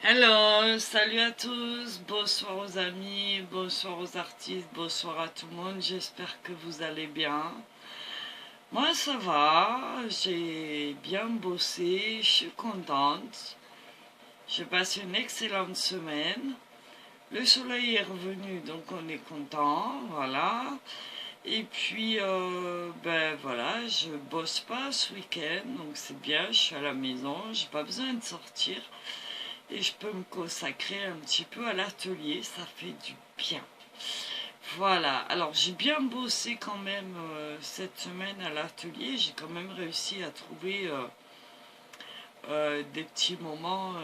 Hello, salut à tous, bonsoir aux amis, bonsoir aux artistes, bonsoir à tout le monde, j'espère que vous allez bien. Moi ça va, j'ai bien bossé, je suis contente, j'ai passé une excellente semaine. Le soleil est revenu donc on est content, voilà. Et puis ben voilà, je bosse pas ce week-end donc c'est bien, je suis à la maison, j'ai pas besoin de sortir. Et je peux me consacrer un petit peu à l'atelier, ça fait du bien. Voilà, alors j'ai bien bossé quand même cette semaine à l'atelier, j'ai quand même réussi à trouver des petits moments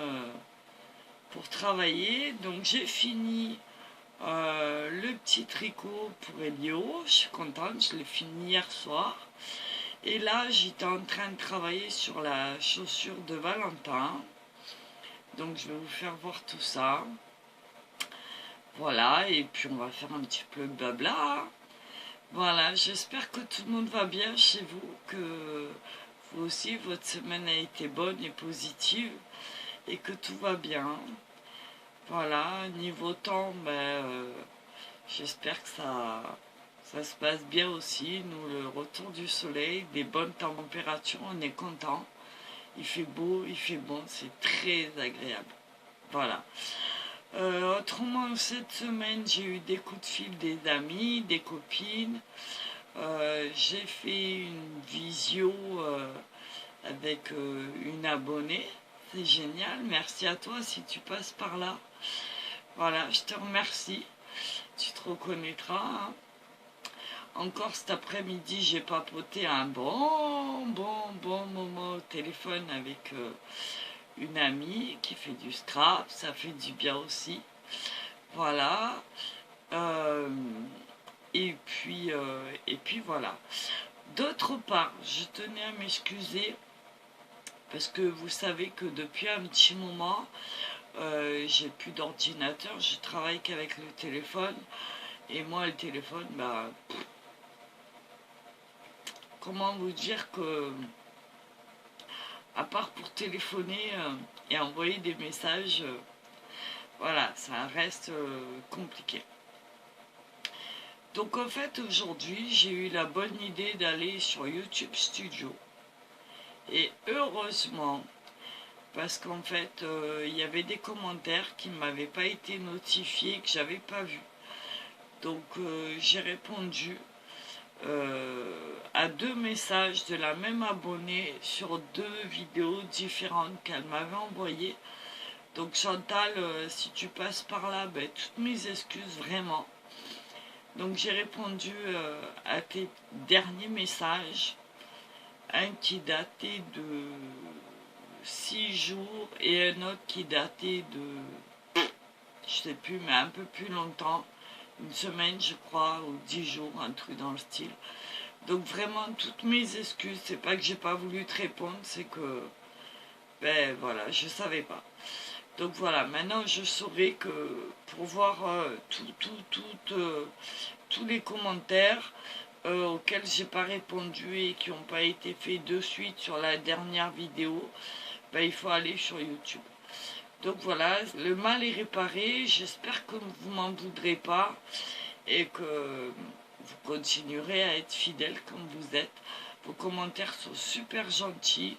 pour travailler. Donc j'ai fini le petit tricot pour Elio, je suis contente, je l'ai fini hier soir. Et là j'étais en train de travailler sur la chaussure de Valentin. Donc je vais vous faire voir tout ça. Voilà, et puis on va faire un petit peu de blabla. Voilà, j'espère que tout le monde va bien chez vous, que vous aussi, votre semaine a été bonne et positive, et que tout va bien. Voilà, niveau temps, j'espère que ça se passe bien aussi. Nous, le retour du soleil, des bonnes températures, on est content. Il fait beau, il fait bon, c'est très agréable. Voilà. Autrement, cette semaine, j'ai eu des coups de fil des amis, des copines. J'ai fait une visio avec une abonnée. C'est génial. Merci à toi si tu passes par là. Voilà, je te remercie. Tu te reconnaîtras, hein. Encore cet après-midi, j'ai papoté un bon moment au téléphone avec une amie qui fait du scrap. Ça fait du bien aussi. Voilà. Euh, et puis voilà. D'autre part, je tenais à m'excuser parce que vous savez que depuis un petit moment, j'ai plus d'ordinateur, je travaille qu'avec le téléphone. Et moi, le téléphone, comment vous dire que, à part pour téléphoner et envoyer des messages, voilà, ça reste compliqué. Donc en fait aujourd'hui j'ai eu la bonne idée d'aller sur YouTube Studio et heureusement parce qu'en fait il y avait des commentaires qui ne m'avaient pas été notifiés, que j'avais pas vu. Donc j'ai répondu à 2 messages de la même abonnée sur 2 vidéos différentes qu'elle m'avait envoyées. Donc Chantal, si tu passes par là, toutes mes excuses vraiment. Donc j'ai répondu à tes derniers messages, un qui datait de 6 jours et un autre qui datait de, je sais plus, mais un peu plus longtemps, une semaine je crois, ou 10 jours, un truc dans le style. Donc vraiment toutes mes excuses, c'est pas que j'ai pas voulu te répondre, c'est que, voilà, je savais pas. Donc voilà, maintenant je saurai que pour voir tous les commentaires auxquels j'ai pas répondu et qui n'ont pas été faits de suite sur la dernière vidéo, il faut aller sur YouTube. Donc voilà, le mal est réparé, j'espère que vous m'en voudrez pas et que vous continuerez à être fidèles comme vous êtes. Vos commentaires sont super gentils.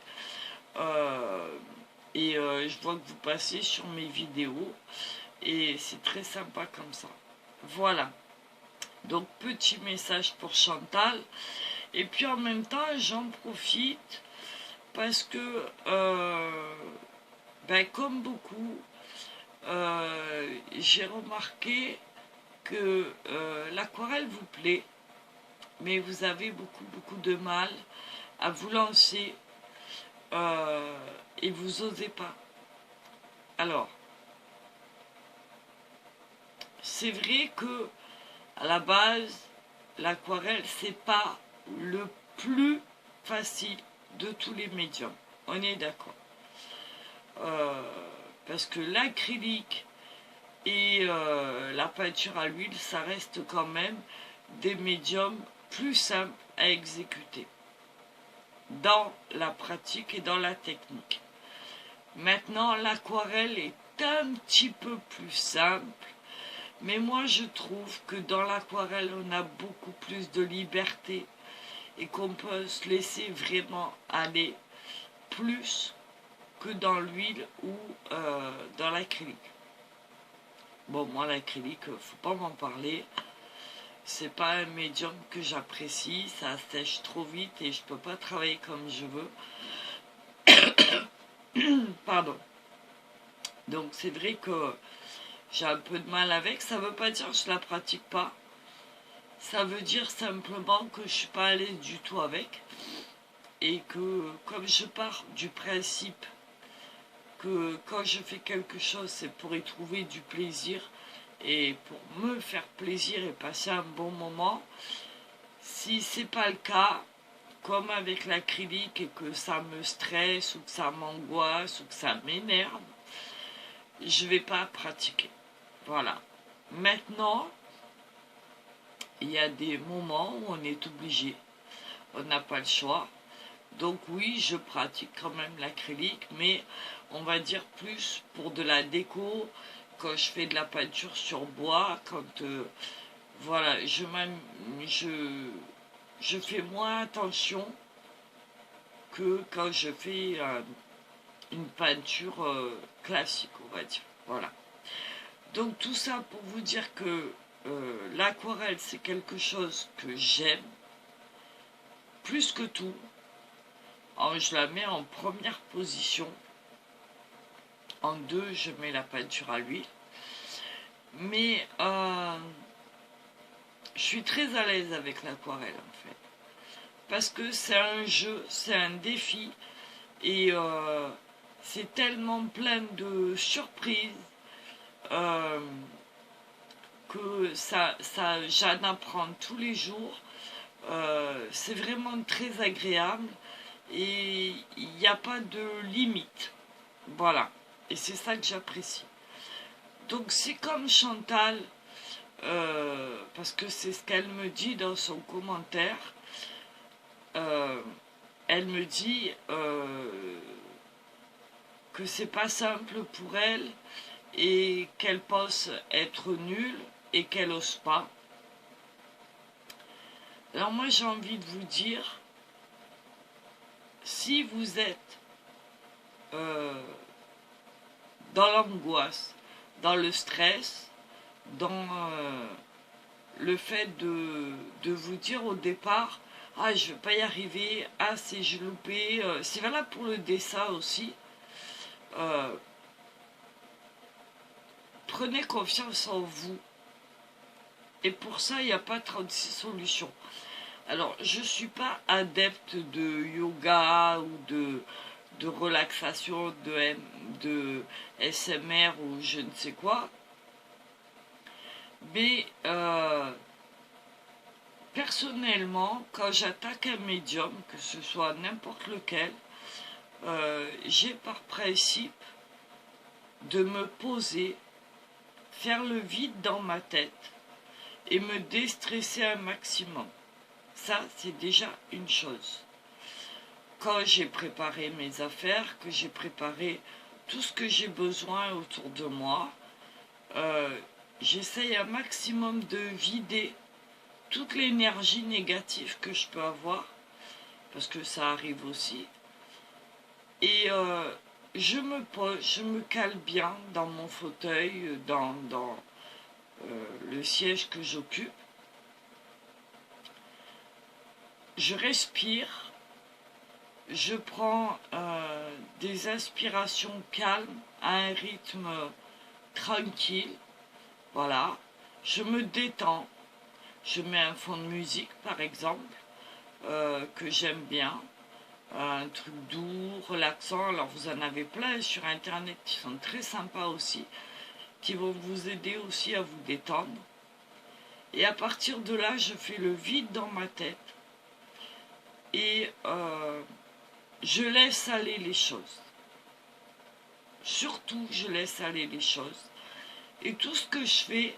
Je vois que vous passez sur mes vidéos et c'est très sympa comme ça. Voilà. Donc petit message pour Chantal. Et puis en même temps, j'en profite parce que, comme beaucoup, j'ai remarqué que l'aquarelle vous plaît, mais vous avez beaucoup de mal à vous lancer et vous osez pas. Alors, c'est vrai que à la base, l'aquarelle, c'est pas le plus facile de tous les médiums. On est d'accord. Parce que l'acrylique et la peinture à l'huile, ça reste quand même des médiums plus simples à exécuter dans la pratique et dans la technique. Maintenant, l'aquarelle est un petit peu plus simple, mais moi je trouve que dans l'aquarelle, on a beaucoup plus de liberté et qu'on peut se laisser vraiment aller plus que dans l'huile ou dans l'acrylique. Bon, moi l'acrylique, faut pas m'en parler. C'est pas un médium que j'apprécie, ça sèche trop vite et je peux pas travailler comme je veux. Pardon. Donc c'est vrai que j'ai un peu de mal avec. Ça veut pas dire que je la pratique pas. Ça veut dire simplement que je suis pas à l'aise du tout avec. Et que comme je pars du principe que quand je fais quelque chose, c'est pour y trouver du plaisir et pour me faire plaisir et passer un bon moment. Si c'est pas le cas, comme avec l'acrylique et que ça me stresse ou que ça m'angoisse ou que ça m'énerve, je vais pas pratiquer. Voilà. Maintenant, il y a des moments où on est obligé. On n'a pas le choix. Donc oui, je pratique quand même l'acrylique, mais on va dire plus pour de la déco, quand je fais de la peinture sur bois, quand voilà, je fais moins attention que quand je fais une peinture classique, on va dire. Voilà. Donc tout ça pour vous dire que l'aquarelle, c'est quelque chose que j'aime, plus que tout. Alors, je la mets en première position. En deux, je mets la peinture à l'huile. Mais je suis très à l'aise avec l'aquarelle, en fait. Parce que c'est un jeu, c'est un défi. Et c'est tellement plein de surprises que j'en apprends tous les jours. C'est vraiment très agréable. Et il n'y a pas de limite. Voilà. Et c'est ça que j'apprécie. Donc c'est comme Chantal, parce que c'est ce qu'elle me dit dans son commentaire. Elle me dit que c'est pas simple pour elle et qu'elle pense être nulle et qu'elle ose pas. Alors moi j'ai envie de vous dire, si vous êtes dans l'angoisse, dans le stress, dans le fait de vous dire au départ, ah je vais pas y arriver, ah c'est j'ai loupé, c'est valable pour le dessin aussi. Prenez confiance en vous. Et pour ça, il n'y a pas 36 solutions. Alors, je ne suis pas adepte de yoga ou de relaxation, de SMR ou je ne sais quoi. Mais personnellement, quand j'attaque un médium, que ce soit n'importe lequel, j'ai par principe de me poser, faire le vide dans ma tête et me déstresser un maximum. Ça, c'est déjà une chose. Quand j'ai préparé mes affaires, que j'ai préparé tout ce que j'ai besoin autour de moi, j'essaye un maximum de vider toute l'énergie négative que je peux avoir, parce que ça arrive aussi. Et je me pose, je me cale bien dans mon fauteuil, dans le siège que j'occupe. Je respire, je prends des inspirations calmes à un rythme tranquille, voilà. Je me détends, je mets un fond de musique par exemple, que j'aime bien, un truc doux, relaxant. Alors vous en avez plein sur internet qui sont très sympas aussi, qui vont vous aider aussi à vous détendre. Et à partir de là, je fais le vide dans ma tête et je laisse aller les choses. Surtout, je laisse aller les choses. Et tout ce que je fais,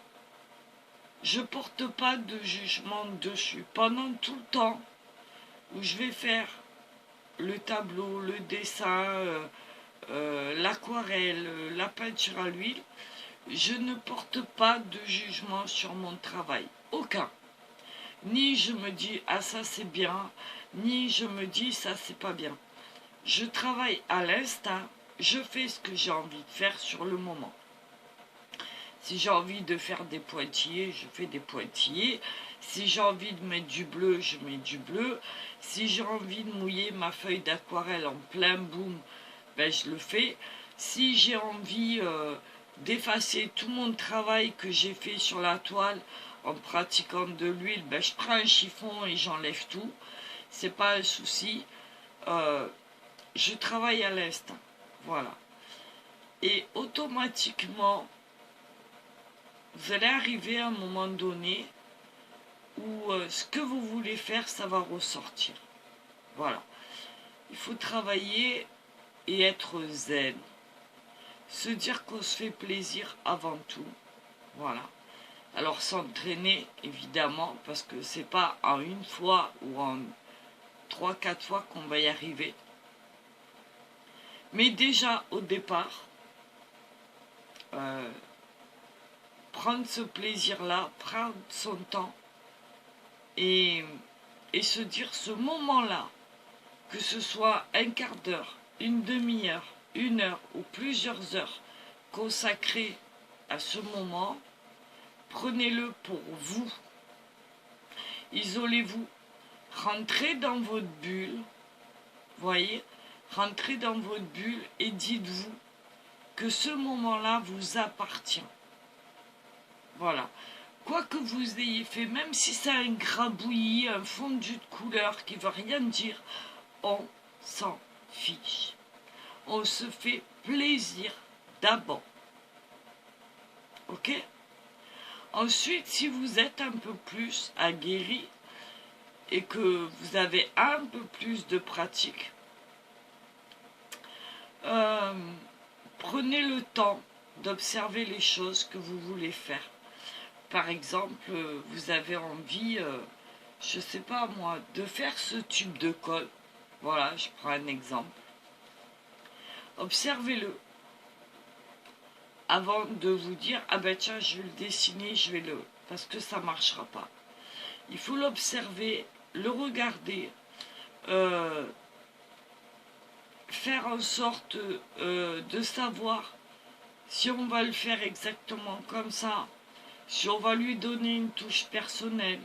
je porte pas de jugement dessus. Pendant tout le temps où je vais faire le tableau, le dessin, l'aquarelle, la peinture à l'huile, je ne porte pas de jugement sur mon travail. Aucun. Ni je me dis ah ça c'est bien, ni je me dis ça c'est pas bien. Je travaille à l'instinct, je fais ce que j'ai envie de faire sur le moment. Si j'ai envie de faire des pointillés, je fais des pointillés. Si j'ai envie de mettre du bleu, je mets du bleu. Si j'ai envie de mouiller ma feuille d'aquarelle en plein boom, ben je le fais. Si j'ai envie d'effacer tout mon travail que j'ai fait sur la toile en pratiquant de l'huile, ben je prends un chiffon et j'enlève tout. C'est pas un souci. Je travaille à l'instinct. Voilà. Et automatiquement, vous allez arriver à un moment donné où ce que vous voulez faire, ça va ressortir. Voilà. Il faut travailler et être zen. Se dire qu'on se fait plaisir avant tout. Voilà. Alors s'entraîner, évidemment, parce que c'est pas en une fois ou en 3-4 fois qu'on va y arriver. Mais déjà, au départ, prendre ce plaisir-là, prendre son temps et se dire ce moment-là, que ce soit un quart d'heure, une demi-heure, 1 heure ou plusieurs heures consacrées à ce moment, prenez-le pour vous. Isolez-vous, rentrez dans votre bulle, voyez, rentrez dans votre bulle et dites-vous que ce moment-là vous appartient. Voilà. Quoi que vous ayez fait, même si c'est un grabouillis, un fondu de couleur qui ne veut rien dire, on s'en fiche. On se fait plaisir d'abord. Ok? Ensuite, si vous êtes un peu plus aguerri et que vous avez un peu plus de pratique, prenez le temps d'observer les choses que vous voulez faire. Par exemple, vous avez envie, je ne sais pas moi, de faire ce tube de colle. Voilà, je prends un exemple. Observez-le avant de vous dire ah ben tiens je vais le dessiner, je vais le, parce que ça marchera pas. Il faut l'observer, le regarder, faire en sorte de savoir si on va le faire exactement comme ça, si on va lui donner une touche personnelle,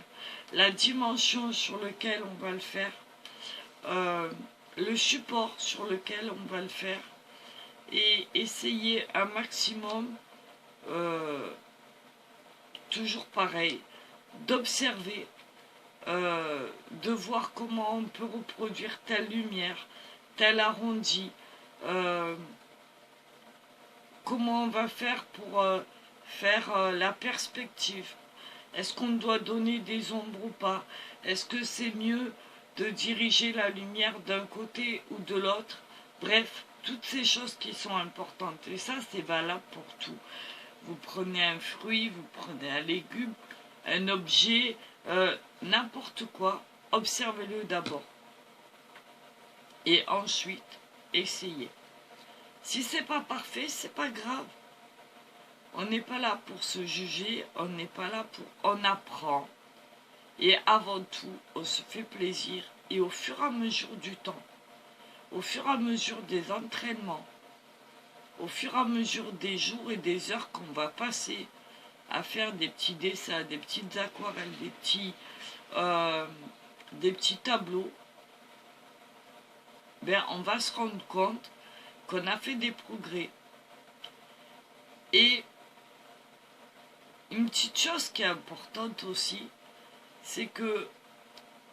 la dimension sur laquelle on va le faire, le support sur lequel on va le faire, et essayer un maximum, toujours pareil, d'observer, de voir comment on peut reproduire telle lumière, tel arrondi, comment on va faire pour faire la perspective. Est-ce qu'on doit donner des ombres ou pas? Est-ce que c'est mieux de diriger la lumière d'un côté ou de l'autre? Bref, toutes ces choses qui sont importantes. Et ça, c'est valable pour tout. Vous prenez un fruit, vous prenez un légume, un objet, n'importe quoi. Observez-le d'abord. Et ensuite, essayez. Si c'est pas parfait, c'est pas grave. On n'est pas là pour se juger, on n'est pas là pour... On apprend. Et avant tout, on se fait plaisir. Et au fur et à mesure du temps, au fur et à mesure des entraînements, au fur et à mesure des jours et des heures qu'on va passer à faire des petits dessins, des petites aquarelles, des petits tableaux, ben on va se rendre compte qu'on a fait des progrès. Et une petite chose qui est importante aussi, c'est que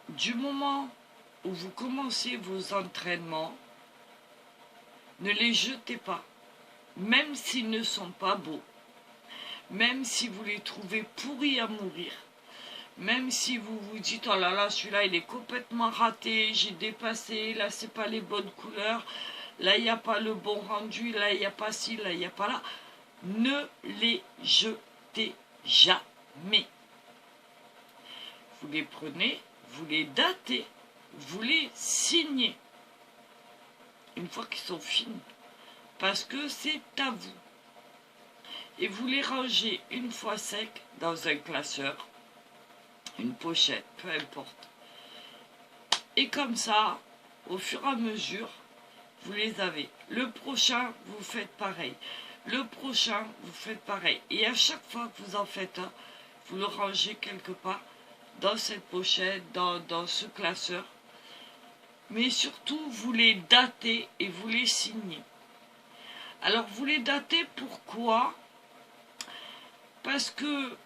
du moment où vous commencez vos entraînements, ne les jetez pas, même s'ils ne sont pas beaux, même si vous les trouvez pourris à mourir, même si vous vous dites oh là là celui-là il est complètement raté, j'ai dépassé, là c'est pas les bonnes couleurs, là il n'y a pas le bon rendu, là il n'y a pas ci, là il n'y a pas là, ne les jetez jamais. Vous les prenez, vous les datez, vous les signez. Une fois qu'ils sont finis, parce que c'est à vous. Et vous les rangez une fois secs dans un classeur, une pochette, peu importe. Et comme ça, au fur et à mesure, vous les avez. Le prochain, vous faites pareil. Le prochain, vous faites pareil. Et à chaque fois que vous en faites un, vous le rangez quelque part dans cette pochette, dans ce classeur. Mais surtout, vous les datez et vous les signez. Alors, vous les datez pourquoi? Parce que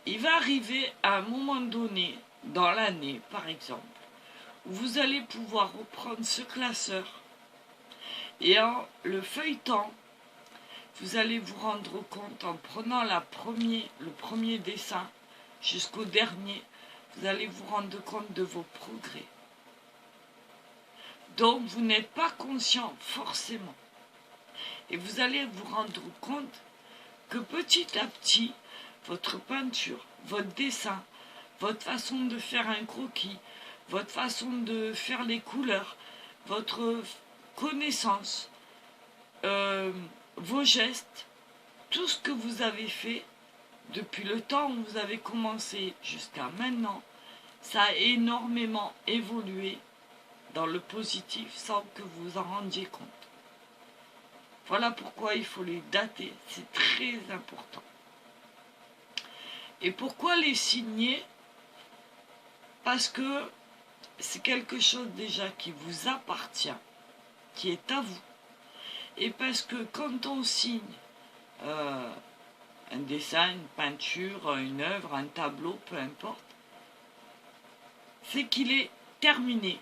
il va arriver à un moment donné, dans l'année par exemple, où vous allez pouvoir reprendre ce classeur et en le feuilletant, vous allez vous rendre compte en prenant le premier dessin jusqu'au dernier, vous allez vous rendre compte de vos progrès. Donc vous n'êtes pas conscient forcément. Et vous allez vous rendre compte que petit à petit, votre peinture, votre dessin, votre façon de faire un croquis, votre façon de faire les couleurs, votre connaissance, vos gestes, tout ce que vous avez fait depuis le temps où vous avez commencé jusqu'à maintenant, ça a énormément évolué dans le positif sans que vous vous en rendiez compte. Voilà pourquoi il faut les dater, c'est très important. Et pourquoi les signer? Parce que c'est quelque chose déjà qui vous appartient, qui est à vous. Et parce que quand on signe un dessin, une peinture, une œuvre, un tableau, peu importe, c'est qu'il est terminé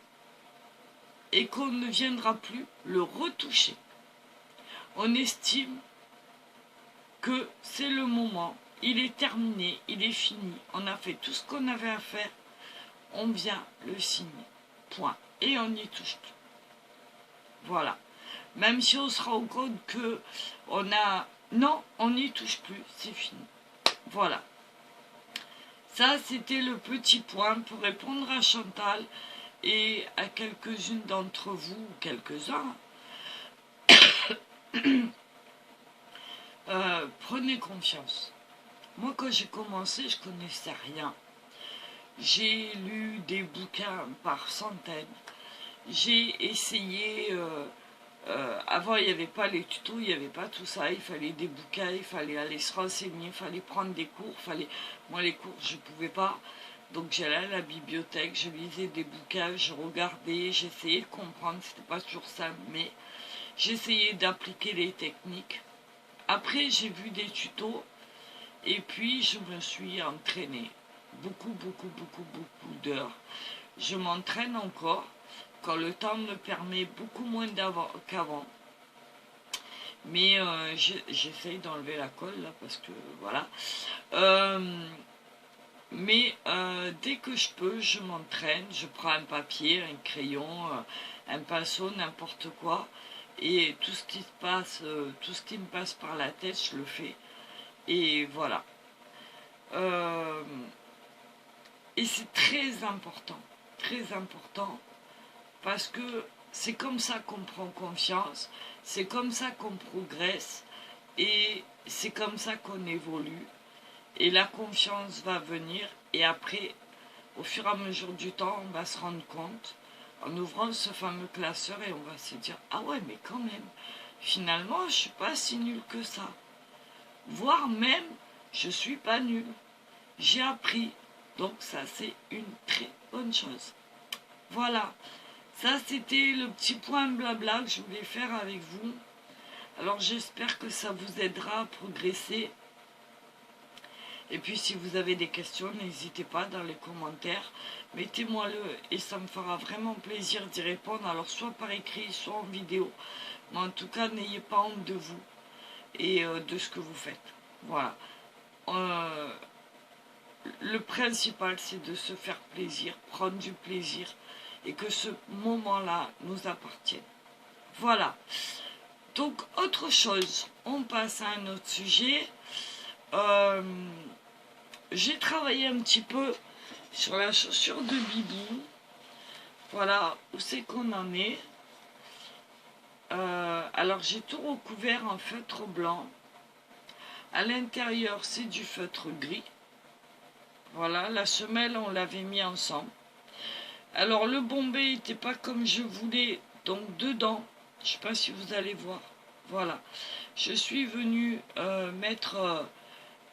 et qu'on ne viendra plus le retoucher. On estime que c'est le moment, il est terminé, il est fini, on a fait tout ce qu'on avait à faire, on vient le signer, point, et on n'y touche plus. Voilà. Même si on se rend compte que on a... Non, on n'y touche plus, c'est fini. Voilà. Ça, c'était le petit point pour répondre à Chantal et à quelques-unes d'entre vous, quelques-uns. Prenez confiance. Moi, quand j'ai commencé, je connaissais rien. J'ai lu des bouquins par centaines. J'ai essayé... avant, il n'y avait pas les tutos, il n'y avait pas tout ça. Il fallait des bouquins, il fallait aller se renseigner, il fallait prendre des cours. Moi, les cours, je ne pouvais pas. Donc, j'allais à la bibliothèque, je lisais des bouquins, je regardais, j'essayais de comprendre. C'était pas toujours simple, mais j'essayais d'appliquer les techniques. Après, j'ai vu des tutos et puis je me suis entraînée. Beaucoup d'heures. Je m'entraîne encore quand le temps me permet beaucoup moins qu'avant. Mais j'essaye d'enlever la colle là parce que voilà. Mais dès que je peux, je m'entraîne. Je prends un papier, un crayon, un pinceau, n'importe quoi. Et tout ce qui se passe, tout ce qui me passe par la tête, je le fais. Et voilà. Et c'est très important, parce que c'est comme ça qu'on prend confiance, c'est comme ça qu'on progresse, et c'est comme ça qu'on évolue. Et la confiance va venir, et après, au fur et à mesure du temps, on va se rendre compte, en ouvrant ce fameux classeur, et on va se dire, ah ouais, mais quand même, finalement, je ne suis pas si nul que ça. Voire même, je ne suis pas nul. J'ai appris. Donc ça, c'est une très bonne chose. Voilà. Ça, c'était le petit point blabla que je voulais faire avec vous. Alors, j'espère que ça vous aidera à progresser. Et puis, si vous avez des questions, n'hésitez pas dans les commentaires. Mettez-moi-le et ça me fera vraiment plaisir d'y répondre. Alors, soit par écrit, soit en vidéo. Mais en tout cas, n'ayez pas honte de vous et de ce que vous faites. Voilà. Le principal, c'est de se faire plaisir, prendre du plaisir, et que ce moment-là nous appartienne. Voilà. Donc, autre chose, on passe à un autre sujet. J'ai travaillé un petit peu sur la chaussure de Bibou. Voilà, où c'est qu'on en est. Alors j'ai tout recouvert en feutre blanc. À l'intérieur, c'est du feutre gris. Voilà, la semelle, on l'avait mis ensemble. Alors le bombé n'était pas comme je voulais, donc dedans, je ne sais pas si vous allez voir. Voilà, je suis venue mettre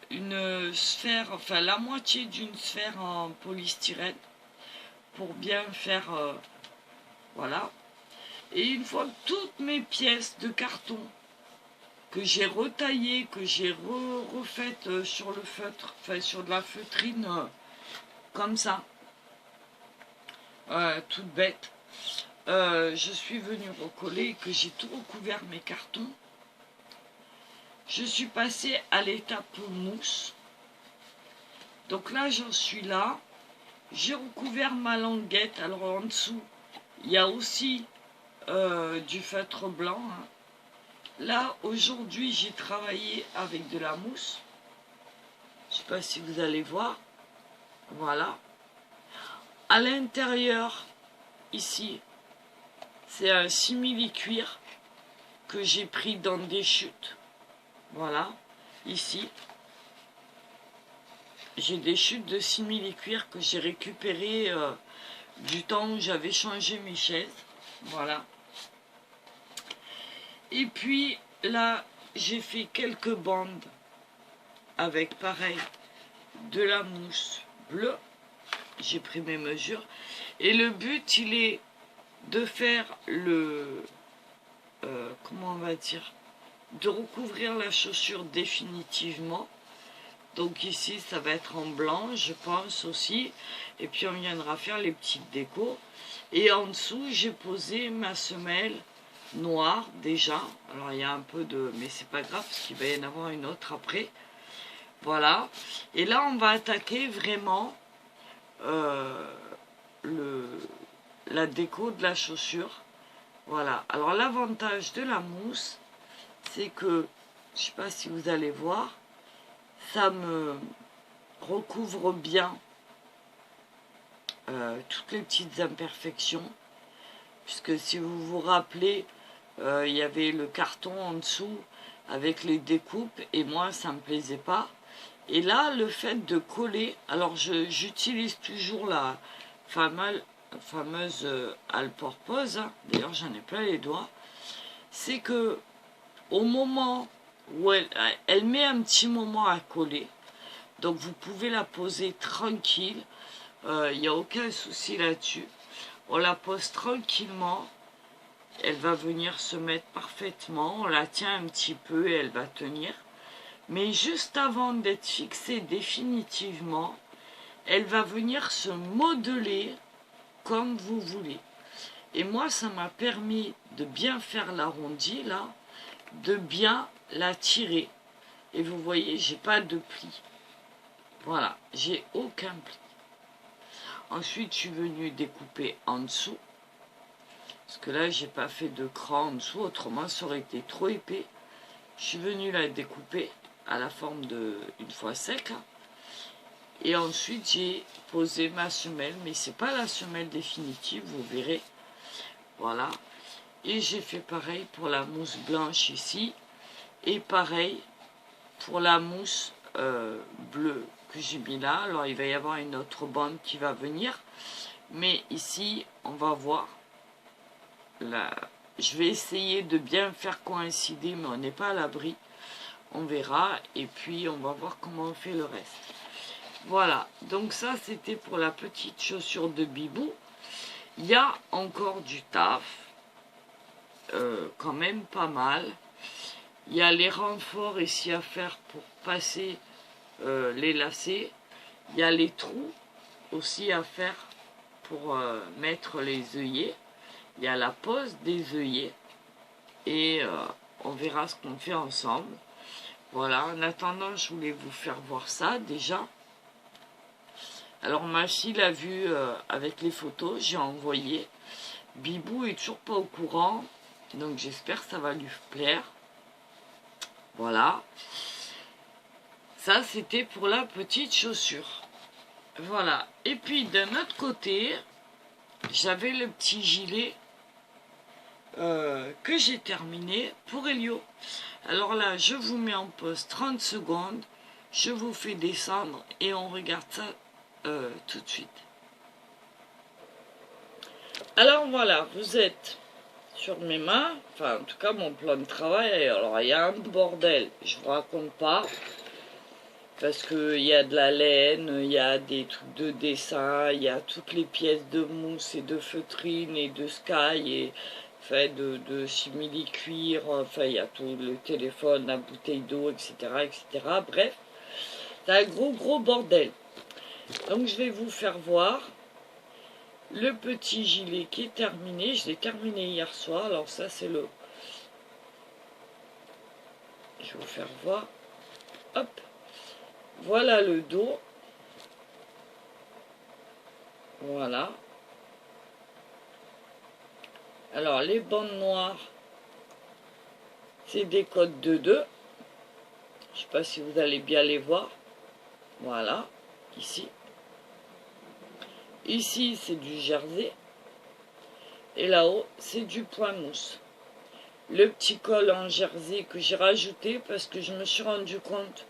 une sphère, enfin la moitié d'une sphère en polystyrène pour bien faire, voilà. Et une fois que toutes mes pièces de carton que j'ai retaillées, que j'ai refaites sur le feutre, enfin sur de la feutrine comme ça, toute bête, je suis venue recoller, que j'ai tout recouvert mes cartons. Je suis passée à l'étape mousse. Donc là, j'en suis là. J'ai recouvert ma languette. Alors en dessous, il y a aussi du feutre blanc. Hein. Là, aujourd'hui, j'ai travaillé avec de la mousse. Je ne sais pas si vous allez voir. Voilà. À l'intérieur, ici, c'est un simili-cuir que j'ai pris dans des chutes. Voilà, ici. J'ai des chutes de simili-cuir que j'ai récupérées du temps où j'avais changé mes chaises. Voilà. Et puis là, j'ai fait quelques bandes avec, pareil, de la mousse bleue. J'ai pris mes mesures. Et le but, il est de faire le... comment on va dire, de recouvrir la chaussure définitivement. Donc ici ça va être en blanc, je pense aussi, et puis on viendra faire les petites décos. Et en dessous j'ai posé ma semelle noire déjà. Alors il y a un peu de, mais c'est pas grave parce qu'il va y en avoir une autre après. Voilà, et là on va attaquer vraiment la déco de la chaussure. Voilà, alors l'avantage de la mousse, c'est que, je sais pas si vous allez voir, ça me recouvre bien toutes les petites imperfections, puisque si vous vous rappelez, il y avait le carton en dessous avec les découpes, et moi ça me plaisait pas. Et là, le fait de coller, alors j'utilise toujours la fameuse Alporpose, hein, d'ailleurs j'en ai plein les doigts, c'est que au moment où elle met un petit moment à coller, donc vous pouvez la poser tranquille, il n'y a aucun souci là-dessus. On la pose tranquillement, elle va venir se mettre parfaitement, on la tient un petit peu et elle va tenir. Mais juste avant d'être fixée définitivement, elle va venir se modeler comme vous voulez. Et moi, ça m'a permis de bien faire l'arrondi, là, de bien la tirer. Et vous voyez, j'ai pas de pli. Voilà, j'ai aucun pli. Ensuite, je suis venue découper en dessous. Parce que là, j'ai pas fait de cran en dessous, autrement, ça aurait été trop épais. Je suis venue la découper à la forme de une fois sec. Là. Et ensuite, j'ai posé ma semelle, mais c'est pas la semelle définitive, vous verrez. Voilà. Et j'ai fait pareil pour la mousse blanche ici. Et pareil pour la mousse bleue que j'ai mis là. Alors, il va y avoir une autre bande qui va venir. Mais ici, on va voir. Là, je vais essayer de bien faire coïncider, mais on n'est pas à l'abri. On verra. Et puis, on va voir comment on fait le reste. Voilà. Donc ça, c'était pour la petite chaussure de Bibou. Il y a encore du taf. Quand même pas mal. Il y a les renforts ici à faire pour passer les lacets. Il y a les trous aussi à faire pour mettre les œillets. Il y a la pose des œillets. Et on verra ce qu'on fait ensemble. Voilà, en attendant, je voulais vous faire voir ça déjà. Alors ma fille l'a vu avec les photos, j'ai envoyé. Bibou est toujours pas au courant. Donc j'espère que ça va lui plaire. Voilà. Ça, c'était pour la petite chaussure. Voilà. Et puis, d'un autre côté, j'avais le petit gilet que j'ai terminé pour Elio. Alors là, je vous mets en pause 30 secondes, je vous fais descendre et on regarde ça tout de suite. Alors voilà, vous êtes sur mes mains, enfin en tout cas mon plan de travail. Alors il y a un bordel, je vous raconte pas, parce qu'il y a de la laine, il y a des trucs de dessin, il y a toutes les pièces de mousse et de feutrine et de sky et fait de simili-cuir, enfin il y a tout, le téléphone, la bouteille d'eau, etc., etc. Bref, c'est un gros bordel. Donc je vais vous faire voir le petit gilet qui est terminé. Je l'ai terminé hier soir. Alors ça c'est le... Je vais vous faire voir. Hop. Voilà le dos. Voilà. Alors les bandes noires, c'est des codes de 2. Je sais pas si vous allez bien les voir. Voilà. Ici. Ici c'est du jersey. Et là-haut c'est du point mousse. Le petit col en jersey que j'ai rajouté parce que je me suis rendu compte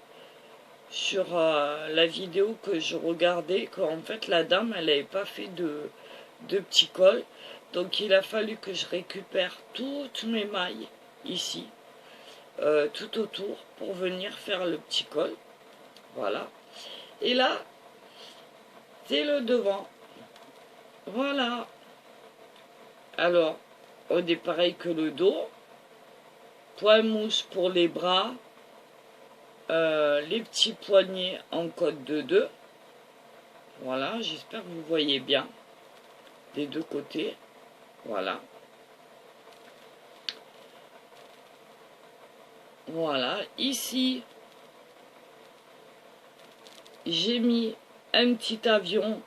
sur la vidéo que je regardais qu'en fait la dame elle n'avait pas fait de petit col, donc il a fallu que je récupère toutes mes mailles ici tout autour pour venir faire le petit col. Voilà, et là c'est le devant. Voilà, alors on est pareil que le dos, point mousse pour les bras, les petits poignets en code de 2. Voilà, j'espère que vous voyez bien des deux côtés. Voilà. Voilà. Ici, j'ai mis un petit avion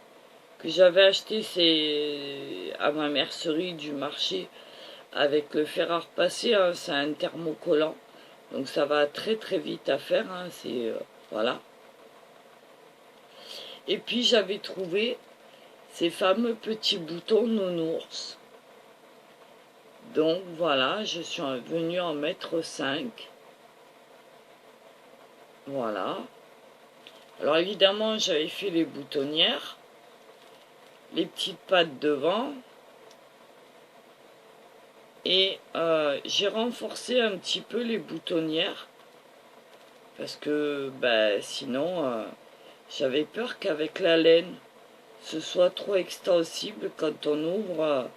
que j'avais acheté à ma mercerie du marché avec le fer à repasser. Hein, c'est un thermocollant. Donc ça va très vite à faire. Hein, c'est voilà. Et puis j'avais trouvé ces fameux petits boutons nounours. Donc voilà, je suis venue en mettre 5. Voilà. Alors évidemment, j'avais fait les boutonnières, les petites pattes devant. Et j'ai renforcé un petit peu les boutonnières. Parce que sinon, j'avais peur qu'avec la laine, ce soit trop extensible quand on ouvre...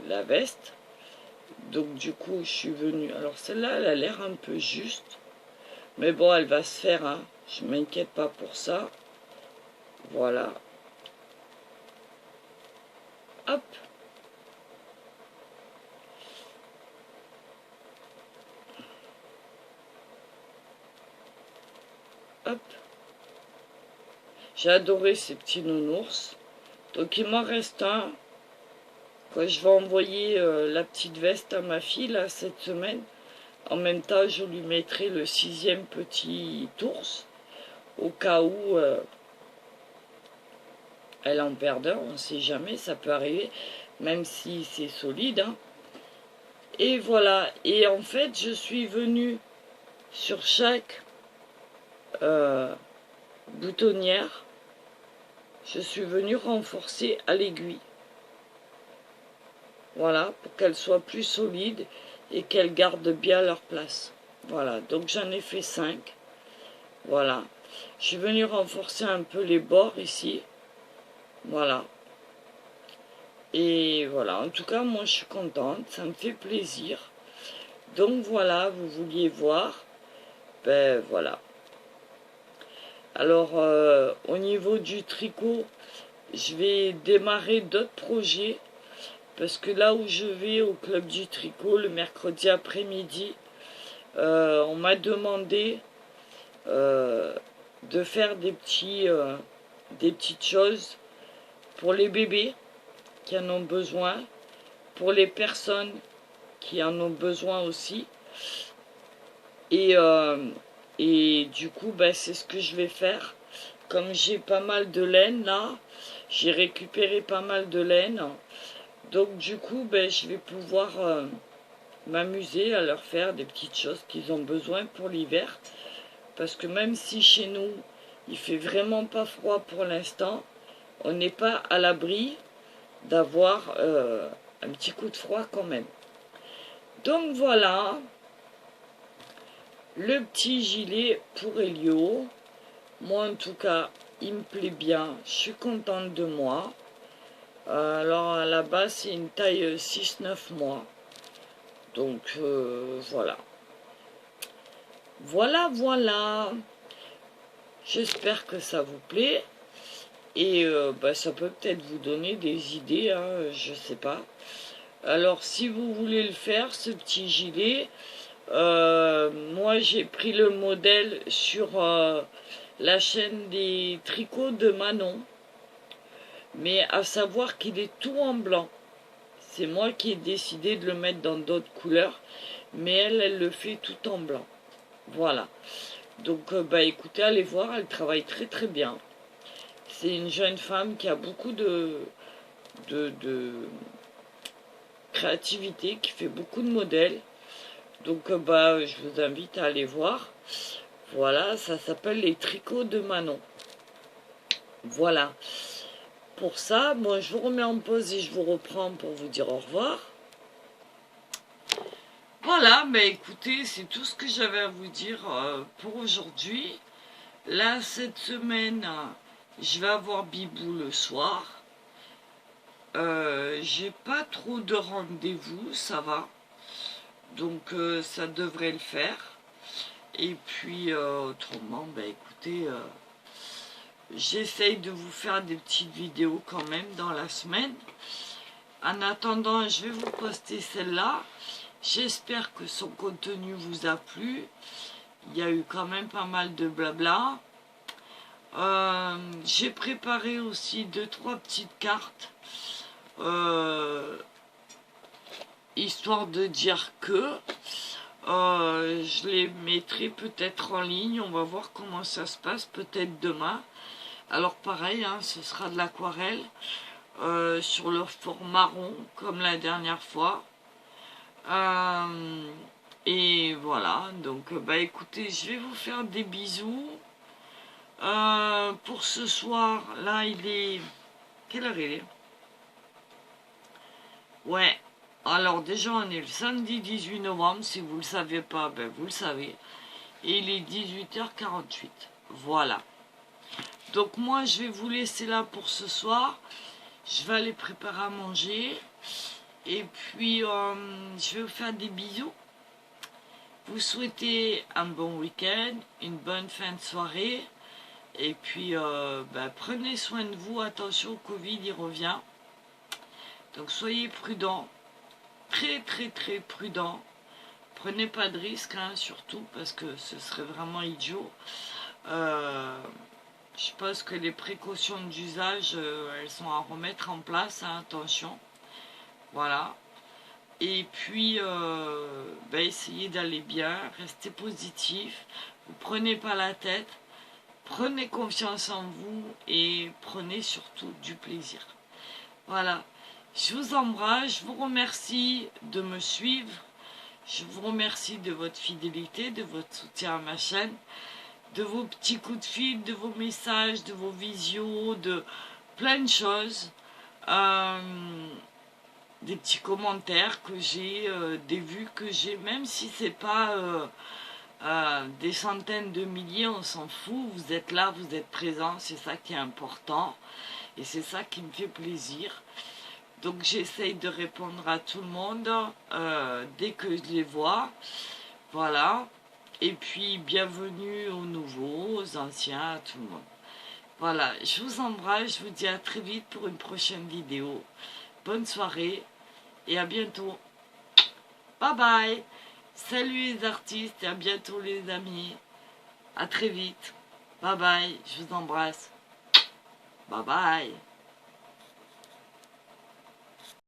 la veste. Donc du coup je suis venue, alors celle-là elle a l'air un peu juste, mais bon elle va se faire, hein. Je m'inquiète pas pour ça. Voilà, hop, hop, j'ai adoré ces petits nounours. Donc il m'en reste un. Quand je vais envoyer la petite veste à ma fille là, cette semaine, en même temps je lui mettrai le 6e petit ours, au cas où elle en perd un, on ne sait jamais, ça peut arriver, même si c'est solide. Hein. Et voilà, et en fait je suis venue sur chaque boutonnière, je suis venue renforcer à l'aiguille. Voilà, pour qu'elles soient plus solides et qu'elles gardent bien leur place. Voilà, donc j'en ai fait 5. Voilà. Je suis venue renforcer un peu les bords ici. Voilà. Et voilà, en tout cas, moi je suis contente, ça me fait plaisir. Donc voilà, vous vouliez voir. Ben voilà. Alors, au niveau du tricot, je vais démarrer d'autres projets. Parce que là où je vais au club du tricot le mercredi après-midi, on m'a demandé de faire des petites choses pour les bébés qui en ont besoin, pour les personnes qui en ont besoin aussi. Et, euh, et du coup, ben, c'est ce que je vais faire. Comme j'ai pas mal de laine là, j'ai récupéré pas mal de laine. Donc du coup, ben, je vais pouvoir m'amuser à leur faire des petites choses qu'ils ont besoin pour l'hiver. Parce que même si chez nous, il fait vraiment pas froid pour l'instant, on n'est pas à l'abri d'avoir un petit coup de froid quand même. Donc voilà, le petit gilet pour Elio. Moi en tout cas, il me plaît bien, je suis contente de moi. Alors à la base, c'est une taille 6-9 mois. Donc voilà. Voilà. J'espère que ça vous plaît. Et bah, ça peut peut-être vous donner des idées, hein, je sais pas. Alors si vous voulez le faire, ce petit gilet, moi j'ai pris le modèle sur la chaîne des tricots de Manon. Mais à savoir qu'il est tout en blanc. C'est moi qui ai décidé de le mettre dans d'autres couleurs. Mais elle le fait tout en blanc. Voilà. Donc bah écoutez, allez voir, elle travaille très très bien. C'est une jeune femme qui a beaucoup de créativité, qui fait beaucoup de modèles. Donc bah je vous invite à aller voir. Voilà, ça s'appelle les tricots de Manon. Voilà. Pour ça, moi je vous remets en pause et je vous reprends pour vous dire au revoir. Voilà, mais écoutez, c'est tout ce que j'avais à vous dire pour aujourd'hui. Là, cette semaine, je vais avoir Bibou le soir. J'ai pas trop de rendez-vous, ça va. Donc ça devrait le faire. Et puis autrement, bah écoutez, j'essaye de vous faire des petites vidéos quand même dans la semaine. En attendant, je vais vous poster celle-là. J'espère que son contenu vous a plu. Il y a eu quand même pas mal de blabla. J'ai préparé aussi 2-3 petites cartes. Histoire de dire que je les mettrai peut-être en ligne. On va voir comment ça se passe, peut-être demain. Alors pareil, hein, ce sera de l'aquarelle sur le fond marron comme la dernière fois. Et voilà, donc bah écoutez, je vais vous faire des bisous. Pour ce soir, là il est... Quelle heure il est? Ouais, alors déjà on est le samedi 18 novembre, si vous ne le savez pas, ben vous le savez. Et il est 18h48, voilà. Donc moi je vais vous laisser là pour ce soir. Je vais aller préparer à manger. Et puis je vais vous faire des bisous. Vous souhaitez un bon week-end, une bonne fin de soirée. Et puis ben, prenez soin de vous, attention au Covid, il revient. Donc soyez prudents, très très très prudents. Prenez pas de risques, hein, surtout, parce que ce serait vraiment idiot. Je pense que les précautions d'usage, elles sont à remettre en place, hein, attention. Voilà. Et puis, ben, essayez d'aller bien, restez positif, vous prenez pas la tête, prenez confiance en vous et prenez surtout du plaisir. Voilà. Je vous embrasse, je vous remercie de me suivre. Je vous remercie de votre fidélité, de votre soutien à ma chaîne, de vos petits coups de fil, de vos messages, de vos visios, de plein de choses. Des petits commentaires que j'ai, des vues que j'ai, même si c'est pas des centaines de milliers, on s'en fout. Vous êtes là, vous êtes présents, c'est ça qui est important. Et c'est ça qui me fait plaisir. Donc j'essaye de répondre à tout le monde dès que je les vois. Voilà. Et puis bienvenue aux nouveaux, aux anciens, à tout le monde. Voilà, je vous embrasse, je vous dis à très vite pour une prochaine vidéo. Bonne soirée et à bientôt. Bye bye. Salut les artistes et à bientôt les amis. À très vite. Bye bye, je vous embrasse. Bye bye.